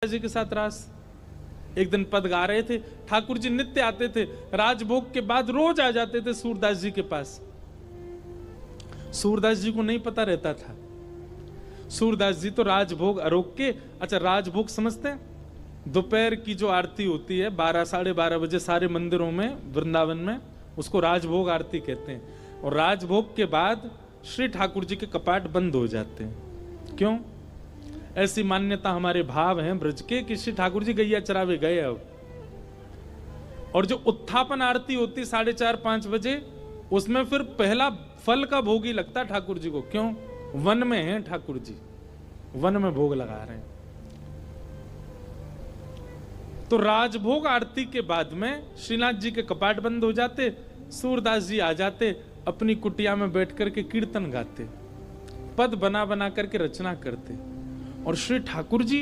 जी के साथ रास। एक दिन पद गा रहे थे, ठाकुर जी नित्य आते थे, राजभोग के बाद रोज आ जाते थे सूरदास जी के पास। सूरदास जी को नहीं पता रहता था। सूरदास जी तो राजभोग आरोग के, अच्छा राजभोग समझते हैं? दोपहर की जो आरती होती है 12 साढ़े 12 बजे सारे मंदिरों में वृंदावन में, उसको राजभोग आरती कहते हैं। और राजभोग के बाद श्री ठाकुर जी के कपाट बंद हो जाते हैं। क्यों? ऐसी मान्यता हमारे भाव हैं ब्रज के कि श्री ठाकुर जी गैया चरावे गए अब। और जो उत्थापन आरती होती 4:30-5 बजे, उसमें फिर पहला फल का भोग ही लगता ठाकुर जी को। क्यों? वन में हैं ठाकुर जी, वन में भोग लगा रहे हैं। तो राजभोग आरती के बाद में श्रीनाथ जी के कपाट बंद हो जाते, सूरदास जी आ जाते, अपनी कुटिया में बैठ करके कीर्तन गाते, पद बना बना करके रचना करते। और श्री ठाकुर जी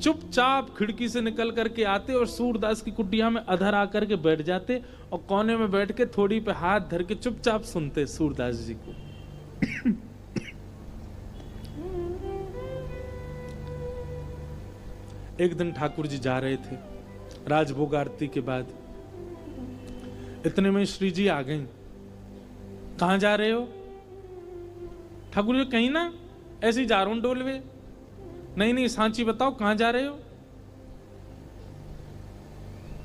चुपचाप खिड़की से निकल करके आते और सूरदास की कुटिया में अधर आकर के बैठ जाते और कोने में बैठ के थोड़ी पे हाथ धर के चुपचाप सुनते सूरदास जी को। एक दिन ठाकुर जी जा रहे थे राजभोग आरती के बाद, इतने में श्री जी आ गई। कहां जा रहे हो? ठाकुर जी कहीं ना, ऐसे ही जा रहा हूं डोलवे। नहीं नहीं सांची बताओ कहां जा रहे हो?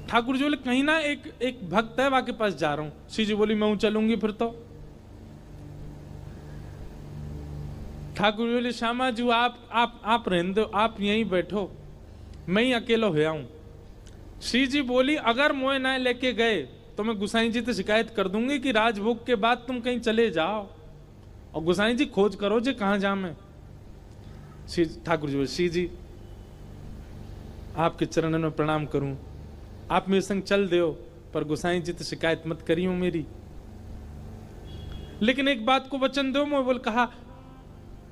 ठाकुर जी बोले कहीं ना, एक भक्त है वहां के पास जा रहा हूं। श्री जी बोली मैं चलूंगी फिर तो। ठाकुर जी बोले श्यामा जी आप रहने दो, आप यहीं बैठो, मैं ही अकेला होया हूं। श्री जी बोली अगर मोए ना लेके गए तो मैं गुसाई जी से शिकायत कर दूंगी कि राजभोग के बाद तुम कहीं चले जाओ, और गुसाई जी खोज करो जी कहां जा मैं। ठाकुर जी बोले श्री जी आपके चरणों में प्रणाम करूं, आप मेरे संग चल दो, पर गुसाई जी तो शिकायत मत करियो मेरी। लेकिन एक बात को वचन दो। मैं बोल कहा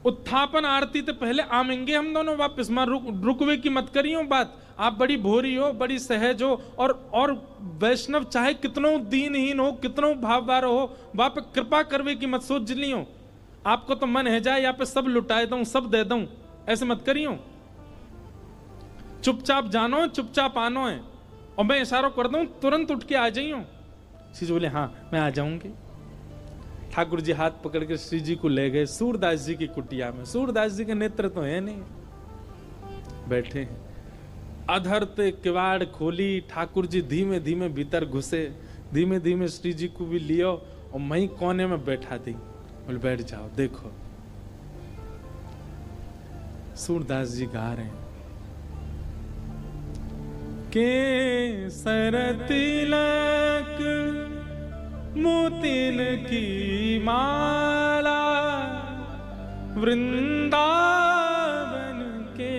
उत्थापन आरती तो पहले आमेंगे हम दोनों वापस, मां रुकवे की मत करियो बात। आप बड़ी भोरी हो, बड़ी सहज हो, और वैष्णव चाहे कितनों दीनहीन हो, कितनों भाववार हो, वाप कृपा करवे की मत सोच लियो। आपको तो मन है जाए यहाँ पे सब लुटाए दूं, सब दे दूं, ऐसे मत करियो। चुपचाप जानो, चुपचाप आनो है, और मैं इशारा कर दूं तुरंत उठ के आ जाइयो। श्री जी बोले हाँ मैं आ जाऊंगी। ठाकुर जी हाथ पकड़ के श्री जी को ले गए सूरदास जी की कुटिया में। सूरदास जी के नेत्र तो है नहीं, बैठे हैं। अधर ते किवाड़ खोली, ठाकुर जी धीमे धीमे भीतर घुसे, धीमे धीमे श्री जी को भी लियो और मैं कोने में बैठा दी। बोले बैठ जाओ। देखो सूरदास जी गा रहे हैं के सर तिलक मोतिन की माला, वृंदावन के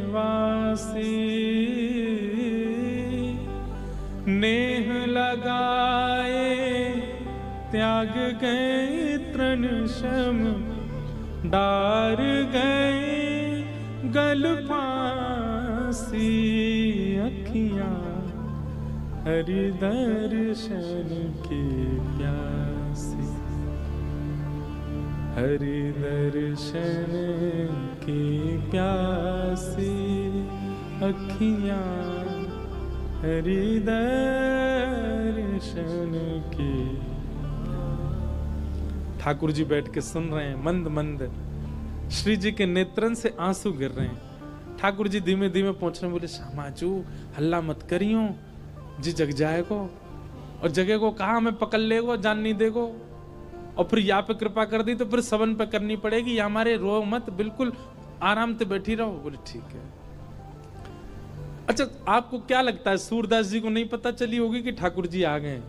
वासी, नेह लगाए त्याग गए तृण शम, डार गए गल फांसी, अखियां हरि दर्शन की प्यासी, हरि दर्शन की प्यासी, अखियां हरि दर्शन की। ठाकुर जी बैठ के सुन रहे हैं, मंद मंद श्री जी के नेत्रन से आंसू गिर रहे हैं। ठाकुर जी धीमे धीमे पहुंच रहे, बोले श्यामाचू हल्ला मत करियो जी, जग जाएगो, और जगह को कहा हमें पकड़ लेगो, जान नहीं देगो, और फिर यहाँ पे कृपा कर दी तो फिर सवन पे करनी पड़ेगी, या हमारे रो मत, बिल्कुल आराम से बैठी रहो। बोले ठीक है। अच्छा आपको क्या लगता है सूरदास जी को नहीं पता चली होगी कि ठाकुर जी आ गए?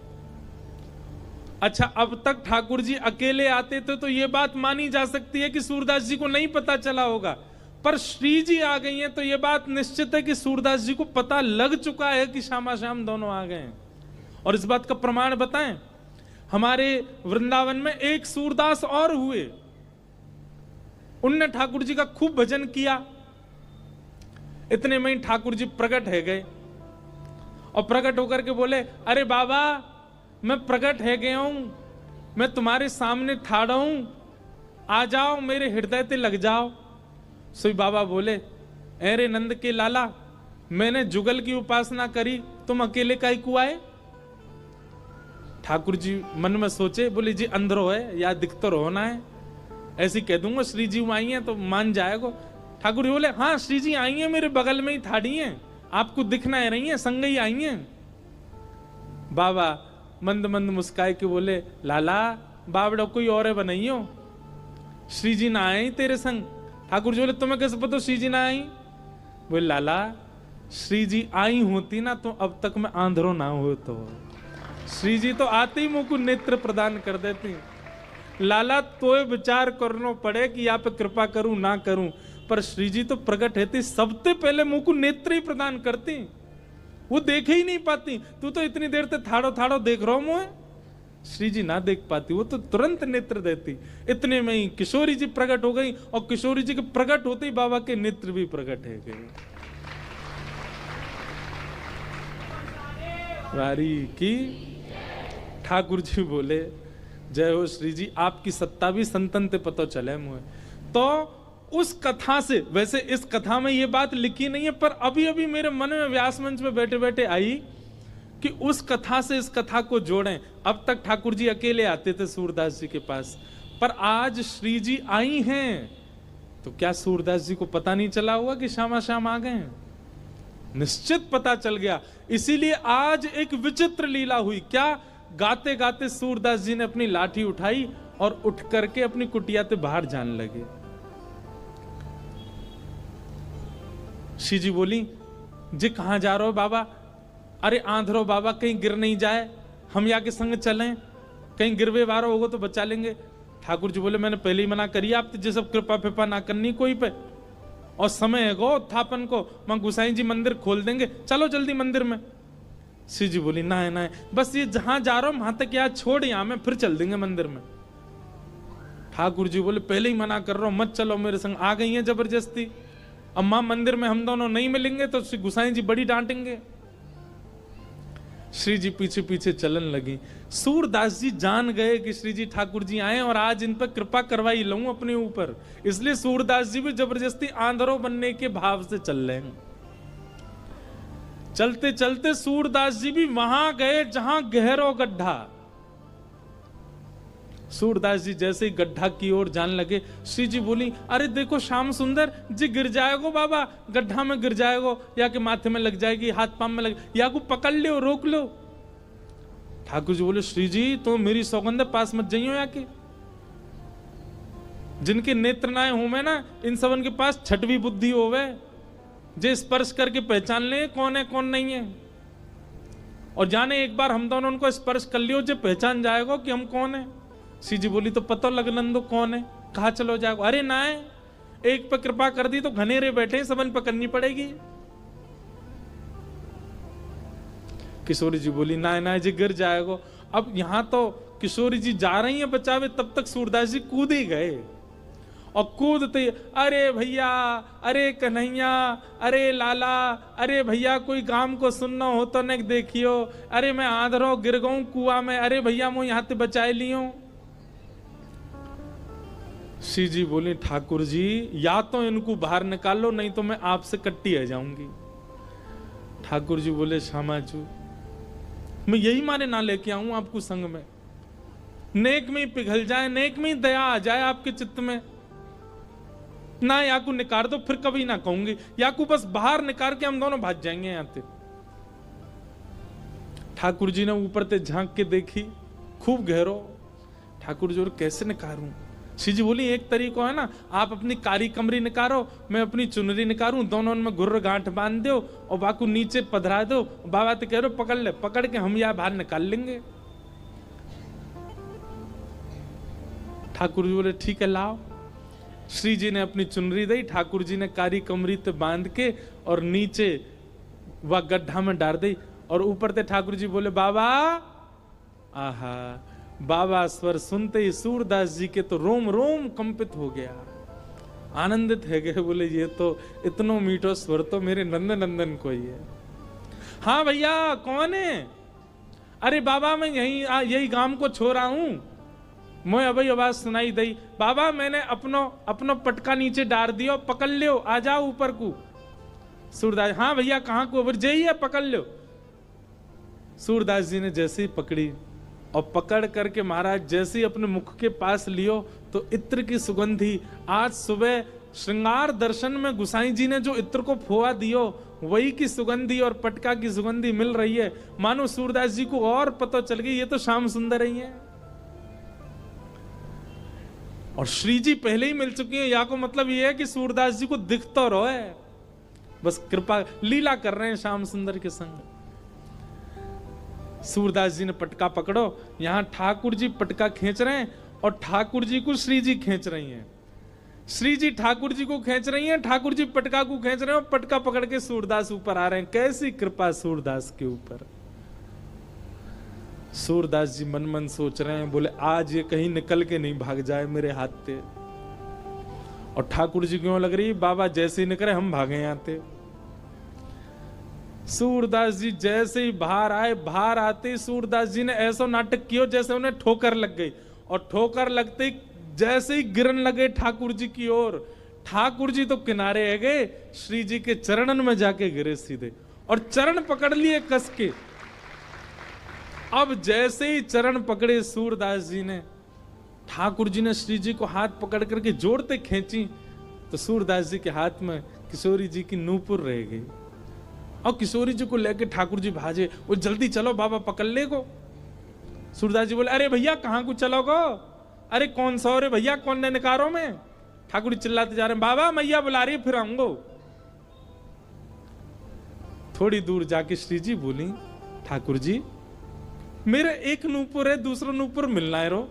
अच्छा अब तक ठाकुर जी अकेले आते थे तो ये बात मानी जा सकती है कि सूरदास जी को नहीं पता चला होगा, पर श्री जी आ गई हैं तो ये बात निश्चित है कि सूरदास जी को पता लग चुका है कि श्यामा श्याम दोनों आ गए हैं। और इस बात का प्रमाण बताएं, हमारे वृंदावन में एक सूरदास और हुए, उनने ठाकुर जी का खूब भजन किया। इतने में ही ठाकुर जी प्रकट है गए, और प्रकट होकर के बोले अरे बाबा मैं प्रकट है गया हूं, मैं तुम्हारे सामने ठाड़ा हूं, आ जाओ मेरे हृदय ते लग जाओ। सोई बाबा बोले अरे नंद के लाला, मैंने जुगल की उपासना करी, तुम अकेले काहे को आए? ठाकुर जी मन में सोचे, बोले जी अंदरो है या दिख तो रोना है, ऐसी कह दूंगा श्री जी आई हैं तो मान जाएगा। ठाकुर जी बोले हाँ श्री जी आई हैं, मेरे बगल में ही थाड़ी हैं, आपको दिखना है रही हैं, संग ही आई हैं। बाबा मंद मंद मुस्काए के बोले लाला बावड़ा कोई और बनाइयो, श्री जी ना आए तेरे संग। ठाकुर जी बोले तुम्हें कैसे पता श्री जी ना आई? बोले लाला श्री जी आई होती ना तो अब तक मैं आंधरो ना हो, तो श्री जी तो आते ही मुझको नेत्र प्रदान कर देती। लाला तो विचार करना पड़े कि यहाँ पे कृपा करूं ना करूं, पर श्री जी तो प्रकट रहती, सबसे पहले मुझको नेत्र ही प्रदान करती, वो देखे ही नहीं पाती। तू तो इतनी देर से थाड़ो थाड़ो देख रहा हूं मुझे, श्री जी ना देख पाती, वो तो तुरंत नेत्र देती। इतने में ही किशोरी जी प्रकट हो गई, और किशोरी जी के प्रकट होते ही बाबा के नेत्र भी प्रकट है गए। वारी की ठाकुर जी बोले जय हो श्री जी, आपकी सत्ता भी संतन ते पता चले मुझे। तो उस कथा से, वैसे इस कथा में ये बात लिखी नहीं है, पर अभी अभी मेरे मन में व्यास मंच में बैठे बैठे आई कि उस कथा से इस कथा को जोड़ें। अब तक ठाकुर जी अकेले आते थे सूरदास जी के पास, पर आज श्री जी आई हैं, तो क्या सूरदास जी को पता नहीं चला हुआ कि श्यामा श्याम आ गए हैं? निश्चित पता चल गया। इसीलिए आज एक विचित्र लीला हुई। क्या? गाते गाते सूरदास जी ने अपनी लाठी उठाई और उठ करके अपनी कुटिया से बाहर जाने लगे। श्री जी बोली जी कहां जा रहे हो बाबा? अरे आंधरो बाबा, कहीं गिर नहीं जाए, हम यहाँ के संग चलें, कहीं गिरवे वारा होगा तो बचा लेंगे। ठाकुर जी बोले मैंने पहले ही मना करी आपसे, जिस सब कृपा फिपा ना करनी कोई पे, और समय है गो उत्थापन को, मां गुसाई जी मंदिर खोल देंगे, चलो जल्दी मंदिर में। श्री जी बोली ना है ना है, बस ये जहां जा रहा हूं वहां तक यहाँ छोड़, यहां में फिर चल देंगे मंदिर में। ठाकुर जी बोले पहले ही मना कर रहा हूं, मत चलो मेरे संग। आ गई है जबरदस्ती, अब मां मंदिर में हम दोनों नहीं मिलेंगे तो श्री गुसाई जी बड़ी डांटेंगे। श्री जी पीछे पीछे चलन लगी। सूरदास जी जान गए कि श्री जी ठाकुर जी आए और आज इन पर कृपा करवाई लूं अपने ऊपर, इसलिए सूरदास जी भी जबरदस्ती आंधरो बनने के भाव से चल रहे हैं। चलते चलते सूरदास जी भी वहां गए जहां गहरो गड्ढा। सूरदास जी जैसे ही गड्ढा की ओर जाने लगे, श्री जी बोली अरे देखो श्याम सुंदर जी गिर जाएगो बाबा, गड्ढा में गिर जाएगो, या के माथे में लग जाएगी, हाथ पांव में लग, या को पकड़ लो, रोक लो। ठाकुर जी बोले श्री जी तो मेरी सौगंध पास मत जाइयो, या के जिनके नेत्र नाए हूं मैं ना, इन सबन के पास छठवीं बुद्धि होवे, जे स्पर्श करके पहचान ले कौन है कौन नहीं है। और जाने एक बार हम दोनों उनको स्पर्श कर लियो, जो पहचान जाएगा कि हम कौन है। श्री जी बोली तो पता लग नंदो कौन है, कहा चलो जाओ। अरे ना है, एक पे कृपा कर दी तो घनेरे बैठे, सबन पकड़नी पड़ेगी। किशोरी जी बोली ना ना जी गिर जाएगा। अब यहां तो किशोरी जी जा रही हैं बचावे, तब तक सूरदास जी कूद ही गए, और कूदते अरे भैया, अरे कन्हैया, अरे लाला, अरे भैया कोई काम को सुनना हो तो न देखियो, अरे मैं आंधरो गिर गऊं कुआ में, अरे भैया मैं यहाँ से बचाए लियो। श्री जी बोली ठाकुर जी या तो इनको बाहर निकालो, नहीं तो मैं आपसे कट्टी आ जाऊंगी। ठाकुर जी बोले श्यामा जी मैं यही माने ना लेके आऊं आपको संग में, नेक में ही पिघल जाए, नेक में ही दया आ जाए आपके चित्त में ना, या को निकाल दो फिर कभी ना कहूंगी, या को बस बाहर निकाल के हम दोनों भाग जाएंगे यहाँ से। ठाकुर जी ने ऊपर से झांक के देखी, खूब गहरो। ठाकुर जी कैसे निकालूं? श्री जी बोली एक तरीका है ना, आप अपनी कारी कमरी निकालो, मैं अपनी चुनरी निकालूं, दोनों में गुर्र गांठ बांध दो और बाकू नीचे पधरा दो, बाबा तो कह रहे पकड़ ले, पकड़ के हम यहाँ बाहर निकाल लेंगे। ठाकुर जी बोले ठीक है लाओ। श्री जी ने अपनी चुनरी दी, ठाकुर जी ने कारी कमरी ते बांध के और नीचे वह गड्ढा में डाल दी, और ऊपर से ठाकुर जी बोले बाबा। आहा, बाबा स्वर सुनते ही सूरदास जी के तो रोम रोम कंपित हो गया, आनंदित है गए, बोले ये तो इतनो मीठो स्वर तो मेरे नंद नंदन को ही है। हाँ भैया कौन है? अरे बाबा मैं यही गांव को छोड़ा हूं, मैं अभी आवाज सुनाई दी, बाबा मैंने अपनो पटका नीचे डाल दियो, पकड़ लियो, आ जाओ ऊपर को। सूरदास, हाँ भैया कहाँ को, बोले जय है पकड़ लो। सूरदास जी ने जैसे ही पकड़ी और पकड़ करके महाराज जैसे ही अपने मुख के पास लियो तो इत्र की सुगंधी, आज सुबह श्रृंगार दर्शन में गुसाई जी ने जो इत्र को फोआ दियो वही की सुगंधी और पटका की सुगंधी मिल रही है। मानो सूरदास जी को और पता चल गई ये तो श्याम सुंदर ही है। और श्री जी पहले ही मिल चुकी है, या को मतलब ये है कि सूरदास जी को दिख तो रहो है, बस कृपा लीला कर रहे हैं श्याम सुंदर के संग। सूरदास जी ने पटका पकड़ो, यहां ठाकुर जी पटका खींच रहे हैं और ठाकुर जी को श्री जी खींच रही हैं। श्री जी ठाकुर जी को खींच रही हैं, ठाकुर जी पटका को खींच रहे हैं और पटका पकड़ के सूरदास ऊपर आ रहे हैं। कैसी कृपा सूरदास के ऊपर। सूरदास जी मन मन सोच रहे हैं, बोले आज ये कहीं निकल के नहीं भाग जाए मेरे हाथ से। और ठाकुर जी क्यों लग रही, बाबा जैसे ही निकले हम भागे आते। सूरदास जी जैसे ही बाहर आए, बाहर आते सूरदास जी ने ऐसा नाटक किया जैसे उन्हें ठोकर लग गई, और ठोकर लगते ही जैसे ही गिरन लगे ठाकुर जी की ओर, ठाकुर जी तो किनारे है गए, श्री जी के चरणन में जाके गिरे सीधे और चरण पकड़ लिए कस के। अब जैसे ही चरण पकड़े सूरदास जी ने, ठाकुर जी ने श्री जी को हाथ पकड़ करके जोड़ते खींची तो सूरदास जी के हाथ में किशोरी जी की नूपुर रह गई। और किशोरी जी को लेके ठाकुर जी भाजे, वो जल्दी चलो बाबा पकड़ ले को। सूरदास जी बोले अरे भैया कहां को चलोगो, अरे कौन सा हो रे भैया, कौन ने निकारो में। ठाकुर जी चिल्लाते जा रहे हैं, बाबा मैया बुला रही फिर आऊंगो। थोड़ी दूर जाके श्री जी बोली, ठाकुर जी मेरे एक नूपुर है, दूसरा नूपुर मिलना है रो।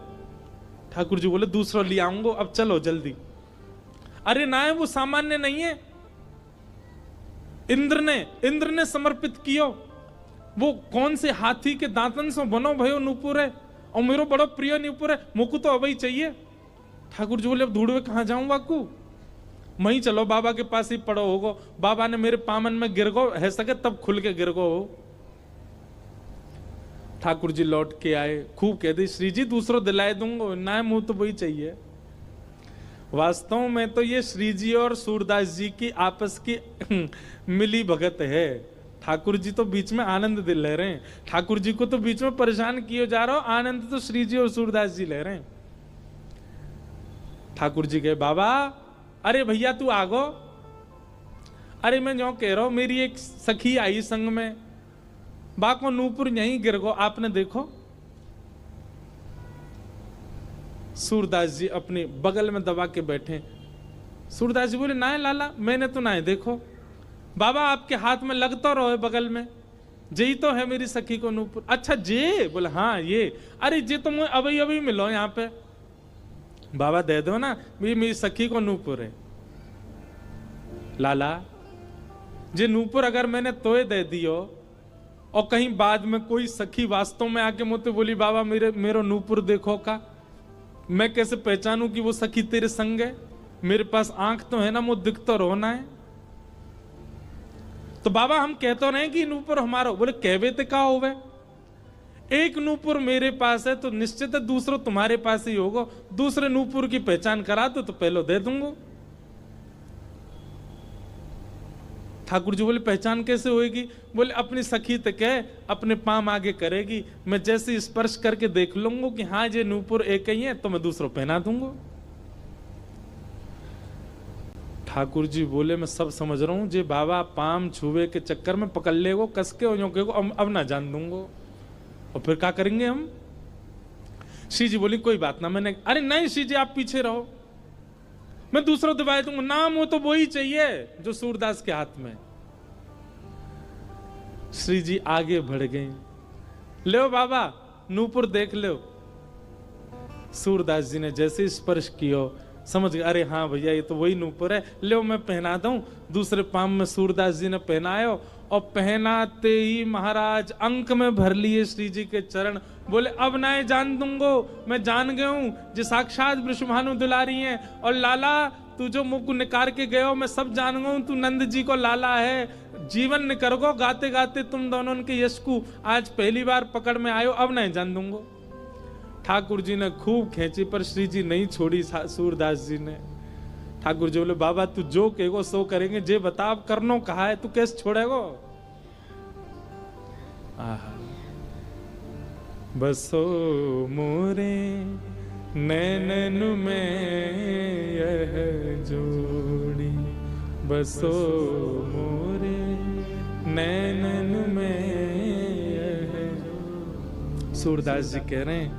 ठाकुर जी बोले दूसरा ले आऊंगो, अब चलो जल्दी। अरे ना है वो सामान्य नहीं है, इंद्र ने समर्पित कियो, वो कौन से हाथी के दांतन से बनो भयो नूपुर है और मेरो बड़ो प्रिय नूपुर है, मुकु तो अभी चाहिए। ठाकुर जी बोले अब ढूंढवे कहां जाऊं बाकू, वहीं चलो बाबा के पास ही पड़ो होगो, बाबा ने मेरे पामन में गिर गो है सके तब खुल के गिर गो हो। ठाकुर जी लौट के आए, खूब कह दी श्री जी दूसरों दिलाए दूंगा, ना मुंह तो वही चाहिए। वास्तव में तो ये श्री जी और सूरदास जी की आपस की मिली भगत है। ठाकुर जी तो बीच में आनंद दिल ले रहे हैं, ठाकुर जी को तो बीच में परेशान किए जा रहा हो, आनंद तो श्री जी और सूरदास जी ले रहे हैं। ठाकुर जी कहे बाबा अरे भैया तू आगो, अरे मैं जो कह रहा हूं मेरी एक सखी आई संग में, बाको नूपुर यहीं गिर गो, आपने देखो। सूरदास जी अपने बगल में दबा के बैठे। सूरदास जी बोले ना है लाला, मैंने तो ना है देखो। बाबा आपके हाथ में लगता रहो बगल में, जे तो है मेरी सखी को नूपुर। अच्छा जे, बोले हाँ ये, अरे जे तो मुझे अभी अभी मिलो यहाँ पे। बाबा दे दो ना, मेरी सखी को नूपुर है। लाला जे नूपुर अगर मैंने तोय दे दियो और कहीं बाद में कोई सखी वास्तव में आके मुझे बोली बाबा मेरो नूपुर देखो का, मैं कैसे पहचानूं कि वो सखी तेरे संग है? मेरे पास आंख तो है ना, मुझे दिख तो रोना है। तो बाबा हम कहते रहे कि नूपुर हमारा, बोले कहवे ते का होवे, एक नूपुर मेरे पास है तो निश्चित है दूसरा तुम्हारे पास ही होगा, दूसरे नूपुर की पहचान करा तो पहले दे दूंगा। ठाकुर जी बोले पहचान कैसे होएगी? बोले अपनी सखी तक है, अपने पाम आगे करेगी, मैं जैसे स्पर्श करके देख लूंगा कि हाँ ये नूपुर एक ही है तो मैं दूसरों पहना दूंगा। ठाकुर जी बोले मैं सब समझ रहा हूं, जे बाबा पाम छुए के चक्कर में पकड़ लेगो कस के हो को, अब ना जान दूंगा, और फिर क्या करेंगे हम? श्री जी बोली कोई बात ना, मैंने अरे नहीं श्री जी आप पीछे रहो, मैं दूसरा दबाए दूंगा, नाम हो तो वही चाहिए जो सूरदास के हाथ में। श्री जी आगे बढ़ गए, लो बाबा नूपुर देख लो। सूरदास जी ने जैसे स्पर्श किया समझ गए, अरे हाँ भैया ये तो वही नूपुर है, लो मैं पहना दूं। दूसरे पाम में सूरदास जी ने पहनायो और पहनाते ही महाराज अंक में भर लिए श्री जी के चरण। बोले अब ना जान दूंगो, मैं जान गया हूं जो साक्षात वृषभानु दुलारी हैं, और लाला तू जो मुख निकार के गयो मैं सब जान गया हूं, तू नंद जी को लाला है। जीवन निकर गो गाते गाते तुम दोनों के यश को आज पहली बार पकड़ में आयो, अब नहीं जान दूंगो। ठाकुर जी ने खूब खींची पर श्री जी नहीं छोड़ी सूरदास जी ने। ठाकुर जी बोले बाबा तू जो कहेगो सो करेंगे, जे बता अब करनो कहा है, तू कैसे छोड़ेगो। आहा बसो मोरे नैनन में यह जोड़ी, बसो मोरे नैनन में यह जोड़ी। सूरदास जी कह रहे हैं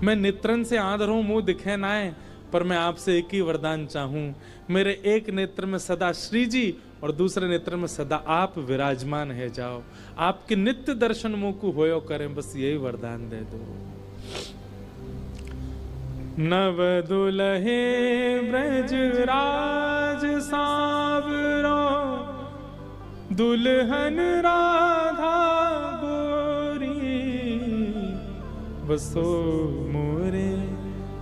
मैं नेत्रन से आंध हूं, मुंह दिखे ना है, पर मैं आपसे एक ही वरदान चाहूं, मेरे एक नेत्र में सदा श्री जी और दूसरे नेत्र में सदा आप विराजमान है जाओ, आपके नित्य दर्शन मुंह को होयो करें, बस यही वरदान दे दो। नव दुलहे ब्रज राज सावरो, दुल्हन राधा गोरी, बसो मोरे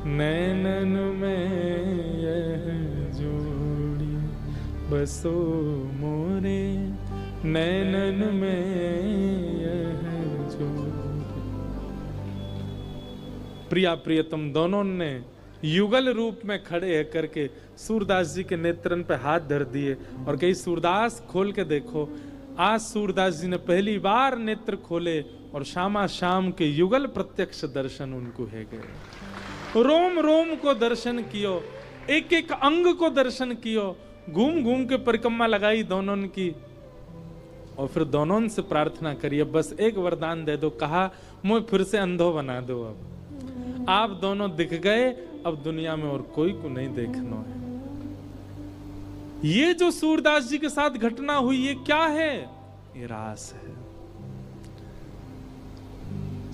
नैनन में यह जोड़ी, बसो मोरे नैनन में यह जोड़ी। प्रिया प्रियतम दोनों ने युगल रूप में खड़े करके सूरदास जी के नेत्रन पे हाथ धर दिए और कही सूरदास खोल के देखो। आज सूरदास जी ने पहली बार नेत्र खोले और श्यामा श्याम के युगल प्रत्यक्ष दर्शन उनको है गए। रोम रोम को दर्शन कियो, एक एक अंग को दर्शन कियो, घूम घूम के परिक्रमा लगाई दोनों की और फिर दोनों से प्रार्थना करिए बस एक वरदान दे दो। कहा मुझे फिर से अंधो बना दो, अब आप दोनों दिख गए, अब दुनिया में और कोई को नहीं देखना है। ये जो सूरदास जी के साथ घटना हुई ये क्या है? ये रास है।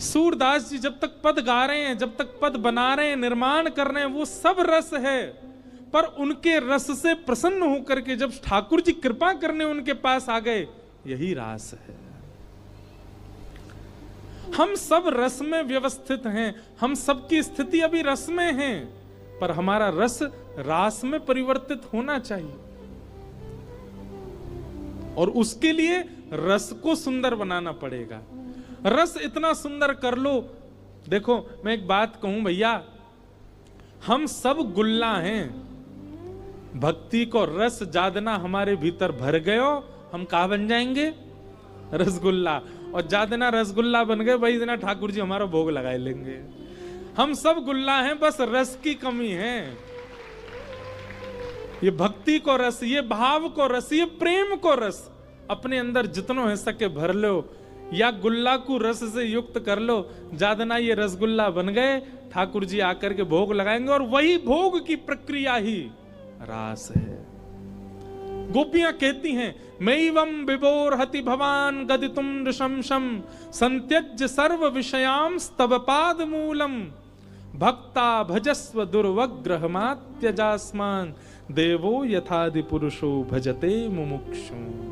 सूरदास जी जब तक पद गा रहे हैं, जब तक पद बना रहे हैं, निर्माण कर रहे हैं, वो सब रस है, पर उनके रस से प्रसन्न होकर के जब ठाकुर जी कृपा करने उनके पास आ गए, यही रास है। हम सब रस में व्यवस्थित हैं, हम सबकी स्थिति अभी रस में है, पर हमारा रस रास में परिवर्तित होना चाहिए और उसके लिए रस को सुंदर बनाना पड़ेगा। रस इतना सुंदर कर लो। देखो मैं एक बात कहूं भैया, हम सब गुल्ला हैं, भक्ति को रस जादना हमारे भीतर भर गयो, हम कहा बन जाएंगे? रसगुल्ला। और जादना रसगुल्ला बन गए भाई, इतना ठाकुर जी हमारा भोग लगा लेंगे। हम सब गुल्ला हैं, बस रस की कमी है। ये भक्ति को रस, ये भाव को रस, ये प्रेम को रस अपने अंदर जितनो है सके भर लो, या गुल्ला को रस से युक्त कर लो। जादना ये रसगुल्ला बन गए, ठाकुर जी आकर के भोग लगाएंगे और वही भोग की प्रक्रिया ही रास है। गोपियां कहती हैं मैवं विभोर हति भवान गदितुम नृशंसम संत्यज्य सर्व विषयां स्तव पाद मूलम भक्ता भजस्व दुर्वग्रहमात्यजास्मान देवो यथादि पुरुषो भजते मुमुक्षु।